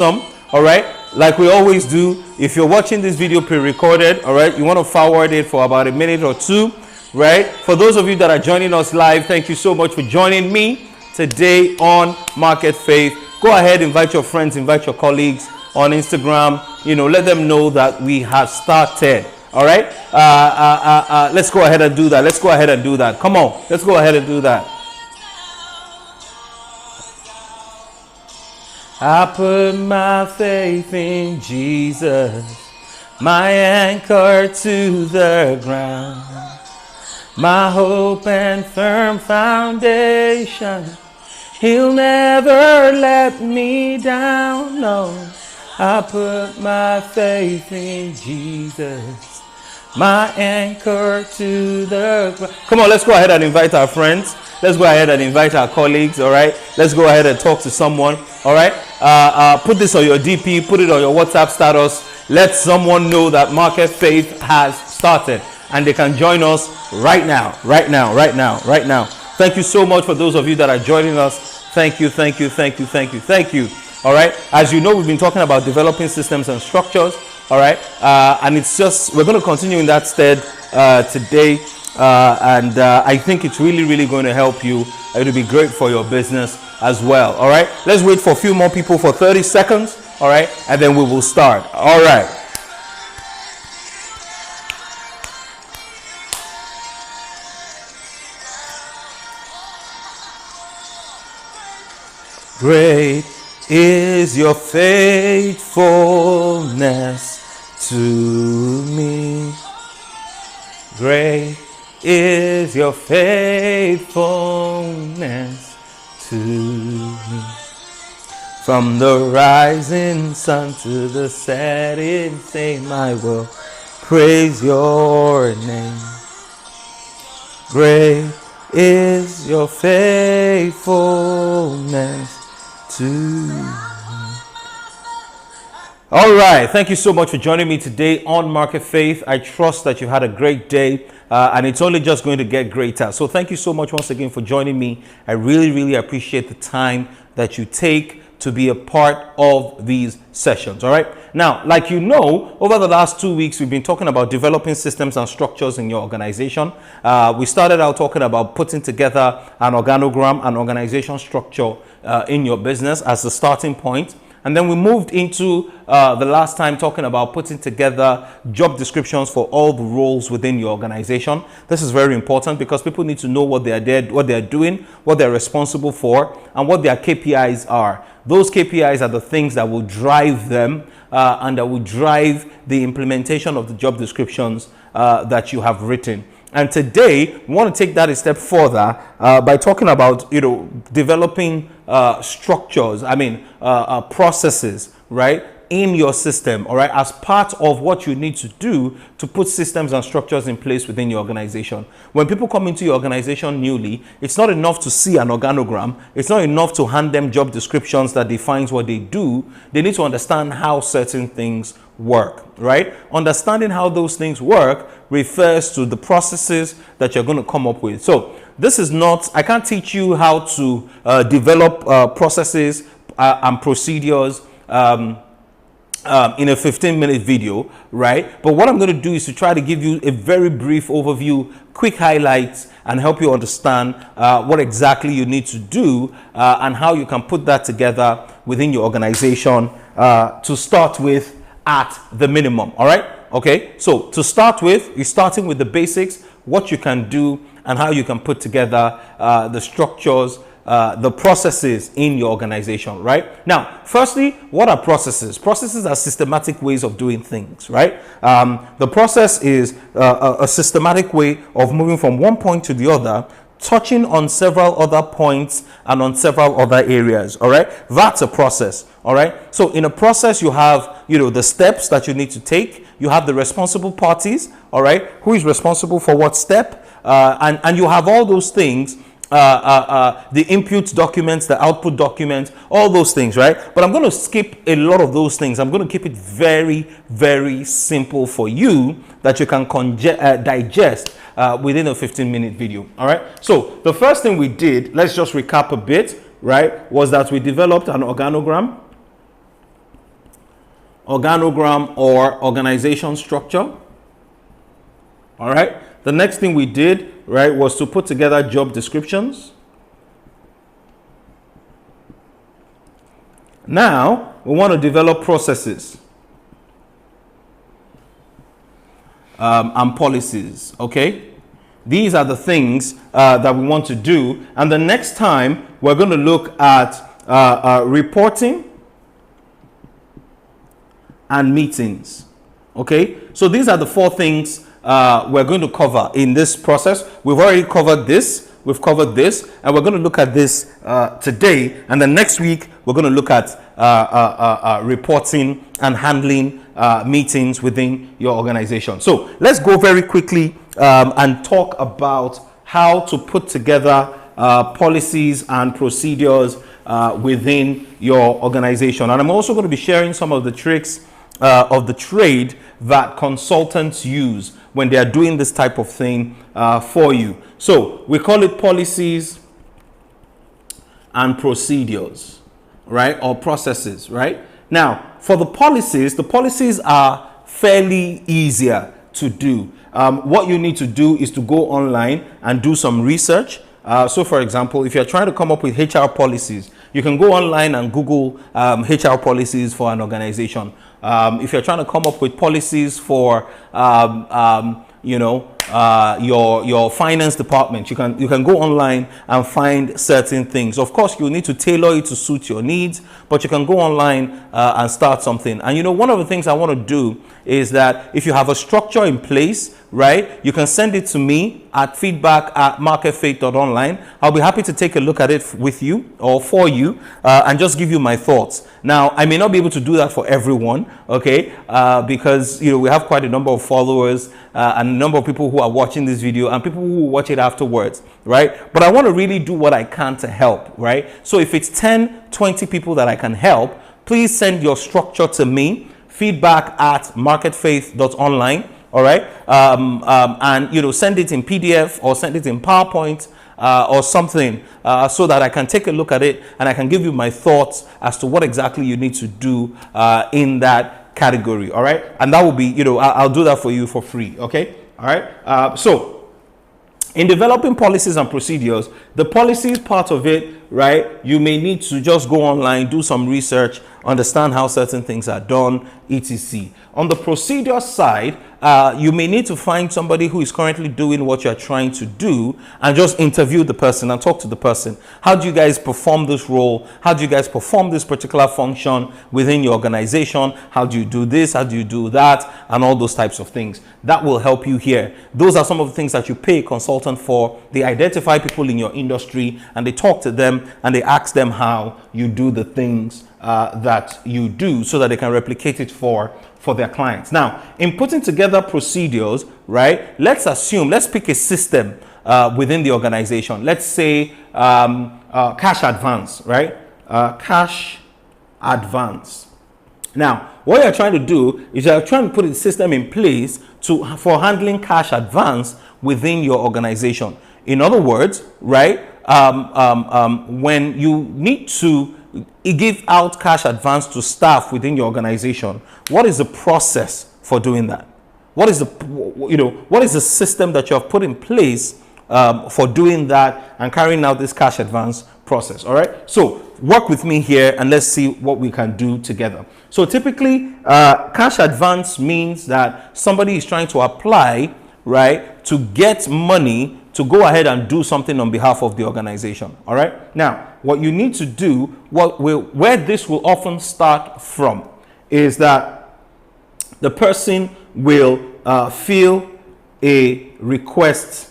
All right, like we always do, if you're watching this video pre-recorded, all right, you want to forward it for about a minute or two, right? For those of you that are joining us live, thank you so much for joining me today on Market Faith. Go ahead, invite your friends, invite your colleagues on Instagram, let them know that we have started. All right, let's go ahead and do that. Come on, let's go ahead and do that. I put my faith in Jesus, my anchor to the ground, my hope and firm foundation. He'll never let me down, no. I put my faith in Jesus, my anchor to the ground. Come on, let's go ahead and invite our friends. Let's go ahead and invite our colleagues, all right? Let's go ahead and talk to someone, all right? Put this on your DP, put it on your WhatsApp status. Let someone know that Market Faith has started and they can join us right now. Thank you so much for those of you that are joining us. Thank you. All right, as you know, we've been talking about developing systems and structures, all right, and we're going to continue in that stead today, and I think it's really going to help you. It'll be great for your business as well. All right, let's wait for a few more people for 30 seconds, all right, and then we will start. All right. Great is your faithfulness to me. Great is your faithfulness to me. From the rising sun to the setting same, I will praise your name. Great is your faithfulness to me. All right, thank you so much for joining me today on Market Faith. I trust that you had a great day, and it's only just going to get greater. So thank you so much once again for joining me. I really appreciate the time that you take to be a part of these sessions. All right, now, like you know, over the last 2 weeks, we've been talking about developing systems and structures in your organization. We started out talking about putting together an organogram, an organization structure in your business as the starting point. And then we moved into the last time talking about putting together job descriptions for all the roles within your organization. This is very important because people need to know what they're doing, what they're responsible for, and what their KPIs are. Those KPIs are the things that will drive them and that will drive the implementation of the job descriptions that you have written. And today, we want to take that a step further by talking about, developing structures, processes, right, in your system, all right, as part of what you need to do to put systems and structures in place within your organization. When people come into your organization newly, it's not enough to see an organogram. It's not enough to hand them job descriptions that defines what they do. They need to understand how certain things work, right? Understanding how those things work refers to the processes that you're going to come up with. So this is not, I can't teach you how to develop processes and procedures in a 15-minute video, right? But what I'm going to do is to try to give you a very brief overview, quick highlights, and help you understand what exactly you need to do and how you can put that together within your organization to start with at the minimum. All right, okay, so to start with, you're starting with the basics, what you can do and how you can put together the structures, the processes in your organization. Right now, firstly, what are processes? Processes are systematic ways of doing things, right? The process is a systematic way of moving from one point to the other, touching on several other points and on several other areas. All right, that's a process. All right, so in a process, you have the steps that you need to take. You have the responsible parties. All right, who is responsible for what step, and you have all those things, the input documents, the output documents, all those things, right? But I'm going to skip a lot of those things. I'm going to keep it very, very simple for you that you can digest within a 15-minute video. All right, so the first thing we did, let's just recap a bit, right, was that we developed an organogram. organogram or organization structure. All right. The next thing we did, right, was to put together job descriptions. Now we want to develop processes and policies. Okay. These are the things that we want to do. And the next time we're going to look at reporting and meetings. Okay. So these are the 4 things we're going to cover in this process. We've already covered this, we've covered this, and we're going to look at this today. And then next week, we're going to look at reporting and handling meetings within your organization. So let's go very quickly and talk about how to put together policies and procedures within your organization. And I'm also going to be sharing some of the tricks of the trade that consultants use when they are doing this type of thing for you. So we call it policies and procedures, right? Or processes, right? Now, for the policies are fairly easier to do. What you need to do is to go online and do some research. So for example, if you're trying to come up with HR policies, you can go online and Google HR policies for an organization. If you're trying to come up with policies for your finance department, you can go online and find certain things. Of course, you need to tailor it to suit your needs, but you can go online and start something. And one of the things I want to do is that if you have a structure in place, right, you can send it to me at feedback@Marketfaith.Online. I'll be happy to take a look at it with you or for you and just give you my thoughts. Now, I may not be able to do that for everyone, okay, because we have quite a number of followers and a number of people who are watching this video and people who will watch it afterwards, right? But I want to really do what I can to help, right? So if it's 10, 20 people that I can help, please send your structure to me, feedback@Marketfaith.Online. All right. And send it in PDF or send it in PowerPoint or something so that I can take a look at it and I can give you my thoughts as to what exactly you need to do in that category. All right. And that will be, I'll do that for you for free. Okay. All right. So in developing policies and procedures, the policies part of it, right, you may need to just go online, do some research, understand how certain things are done, etc. On the procedure side, you may need to find somebody who is currently doing what you're trying to do and just interview the person and talk to the person. How do you guys perform this role? How do you guys perform this particular function within your organization? How do you do this? How do you do that? And all those types of things. That will help you here. Those are some of the things that you pay a consultant for. They identify people in your industry and they talk to them and they ask them how you do the things that you do so that they can replicate it for their clients. Now, in putting together procedures, right, let's pick a system within the organization. Let's say cash advance, right? Cash advance. Now, what you're trying to do is you're trying to put a system in place for handling cash advance within your organization. In other words, right, when you need to give out cash advance to staff within your organization, what is the process for doing that? What is the system that you have put in place for doing that and carrying out this cash advance process? All right. So work with me here and let's see what we can do together. So typically, cash advance means that somebody is trying to apply, right, to get money to go ahead and do something on behalf of the organization. All right. Now, what you need to do, where this will often start from, is that the person will fill a request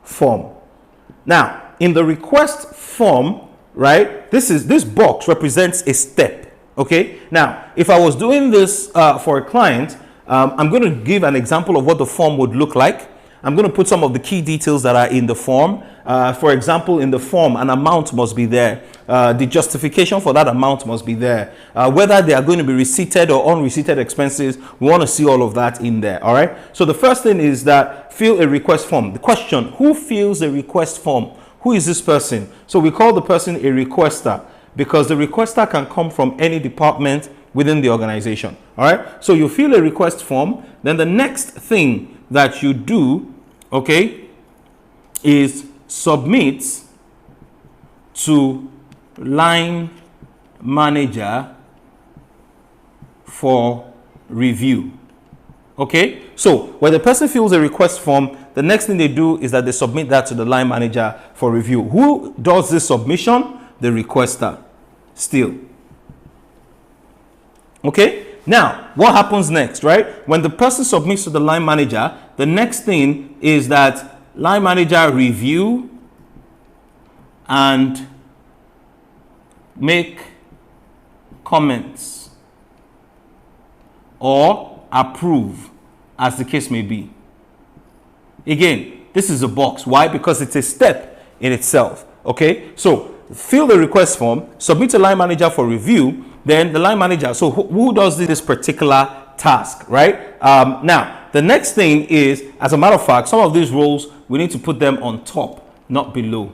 form. Now, in the request form, right, this box represents a step. Okay. Now, if I was doing this for a client, I'm going to give an example of what the form would look like. I'm going to put some of the key details that are in the form. For example, in the form, an amount must be there. The justification for that amount must be there. Whether they are going to be receipted or unreceipted expenses, we want to see all of that in there. All right. So the first thing is that fill a request form. The question, who fills a request form? Who is this person? So we call the person a requester because the requester can come from any department within the organization. All right. So you fill a request form. Then the next thing that you do, okay, is submit to line manager for review. Okay, so when the person fills a request form, the next thing they do is that they submit that to the line manager for review. Who does this submission? The requester still. Okay, now what happens next, right? When the person submits to the line manager, the next thing is that line manager review and make comments or approve, as the case may be. Again, this is a box. Why? Because it's a step in itself. Okay, so fill the request form, submit to line manager for review. Then the line manager, so who does this particular task, right? Now the next thing is, as a matter of fact, some of these roles we need to put them on top, not below.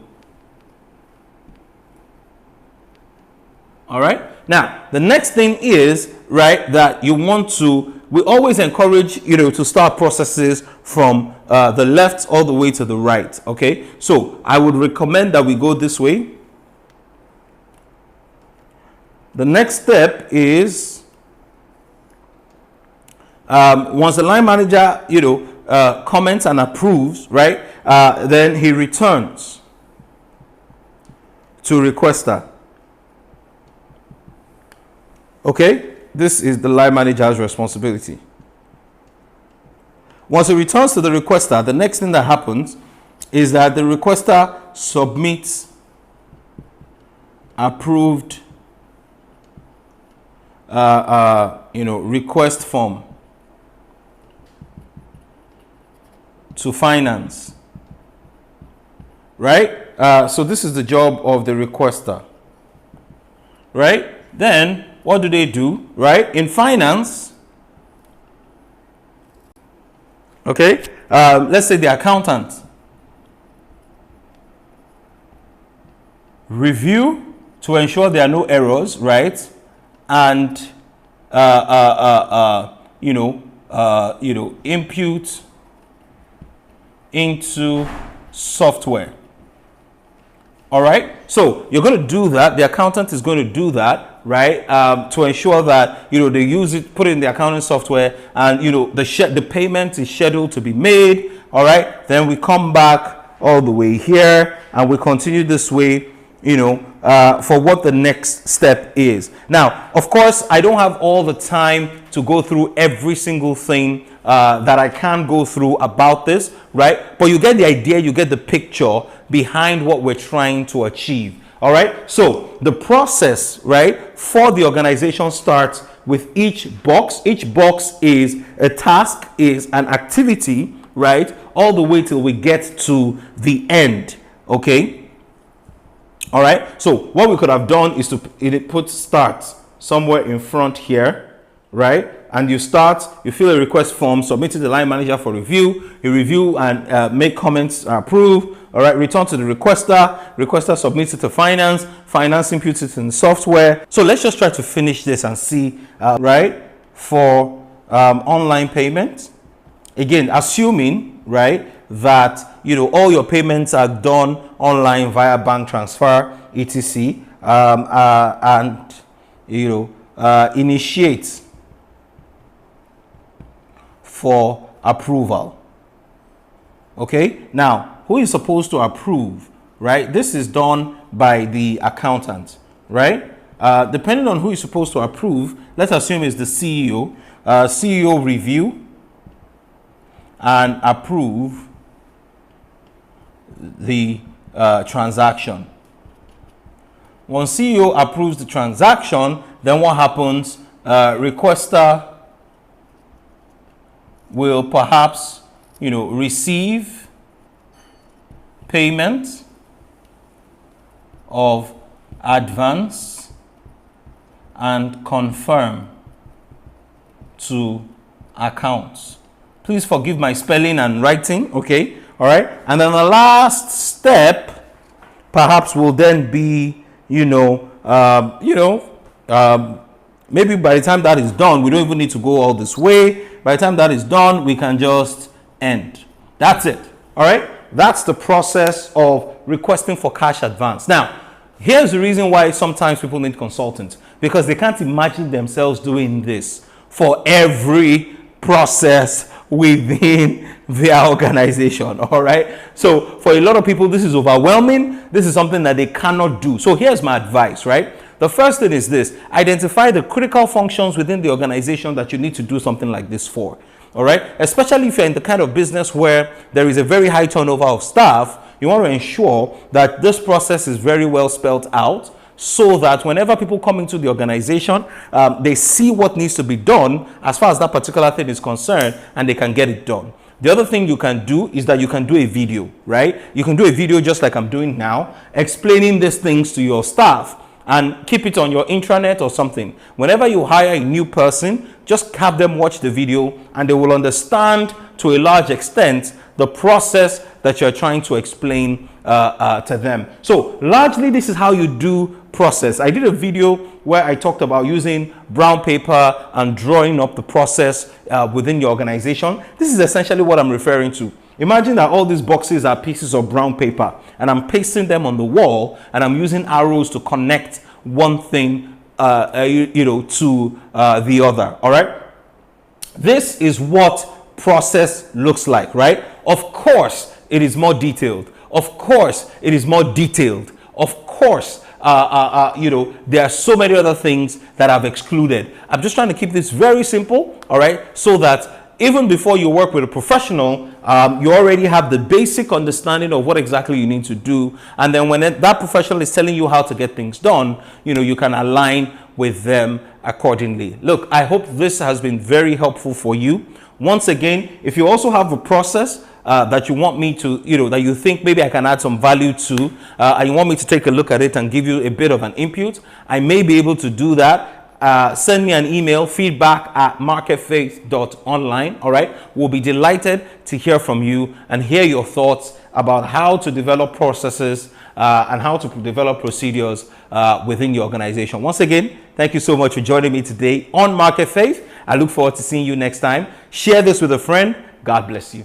All right, now the next thing is, right, that you want to, we always encourage, to start processes from the left all the way to the right. Okay, so I would recommend that we go this way. The next step is, once the line manager, comments and approves, right, then he returns to requester. Okay, this is the line manager's responsibility. Once it returns to the requester, the next thing that happens is that the requester submits approved request form to finance, right? So this is the job of the requester, right? Then what do? Right? In finance, okay, let's say the accountant review to ensure there are no errors, right? And impute into software. All right, so you're going to do that. The accountant is going to do that, right, to ensure that they use it, put it in the accounting software, and the payment is scheduled to be made. All right, then we come back all the way here and we continue this way, for what the next step is. Now, of course, I don't have all the time to go through every single thing that I can go through about this, right? But you get the idea, you get the picture behind what we're trying to achieve. All right, so the process, right, for the organization starts with each box. Each box is a task, is an activity, right, all the way till we get to the end. Okay, all right, so what we could have done is to put start somewhere in front here, right? And you fill a request form, submit to the line manager for review. You review and make comments, approve. All right, return to the requester submits it to finance imputes it in the software. So let's just try to finish this and see, right, for online payments. Again, assuming, right, that all your payments are done online via bank transfer, etc., and initiate for approval. Okay, now who is supposed to approve, right? This is done by the accountant, right? Depending on who is supposed to approve, let's assume it's the CEO. CEO review and approve the transaction. Once CEO approves the transaction, then what happens? Requester will perhaps, receive payment of advance and confirm to accounts. Please forgive my spelling and writing. Okay, all right. And then the last step perhaps will then be Maybe by the time that is done, we don't even need to go all this way. By the time that is done, we can just end. That's it. All right. That's the process of requesting for cash advance. Now, here's the reason why sometimes people need consultants, because they can't imagine themselves doing this for every process within their organization. All right. So for a lot of people, this is overwhelming. This is something that they cannot do. So here's my advice, right? The first thing is this: identify the critical functions within the organization that you need to do something like this for. All right. Especially if you're in the kind of business where there is a very high turnover of staff, you want to ensure that this process is very well spelled out, so that whenever people come into the organization, they see what needs to be done as far as that particular thing is concerned, and they can get it done. The other thing you can do is that you can do a video, right? You can do a video just like I'm doing now, explaining these things to your staff, and keep it on your intranet or something. Whenever you hire a new person, just have them watch the video, and they will understand to a large extent the process that you're trying to explain to them. So largely, this is how you do process. I did a video where I talked about using brown paper and drawing up the process within your organization. This is essentially what I'm referring to. Imagine that all these boxes are pieces of brown paper, and I'm pasting them on the wall, and I'm using arrows to connect one thing to the other. All right. This is what process looks like, right? Of course, it is more detailed. Of course, it is more detailed. Of course, there are so many other things that I've excluded. I'm just trying to keep this very simple, all right, so that even before you work with a professional, you already have the basic understanding of what exactly you need to do. And then when that professional is telling you how to get things done, you can align with them accordingly. Look, I hope this has been very helpful for you. Once again, if you also have a process that you want me to, that you think maybe I can add some value to, and you want me to take a look at it and give you a bit of an input, I may be able to do that. Send me an email, feedback@Marketfaith.Online. All right. We'll be delighted to hear from you and hear your thoughts about how to develop processes and how to develop procedures within your organization. Once again, thank you so much for joining me today on Market Faith. I look forward to seeing you next time. Share this with a friend. God bless you.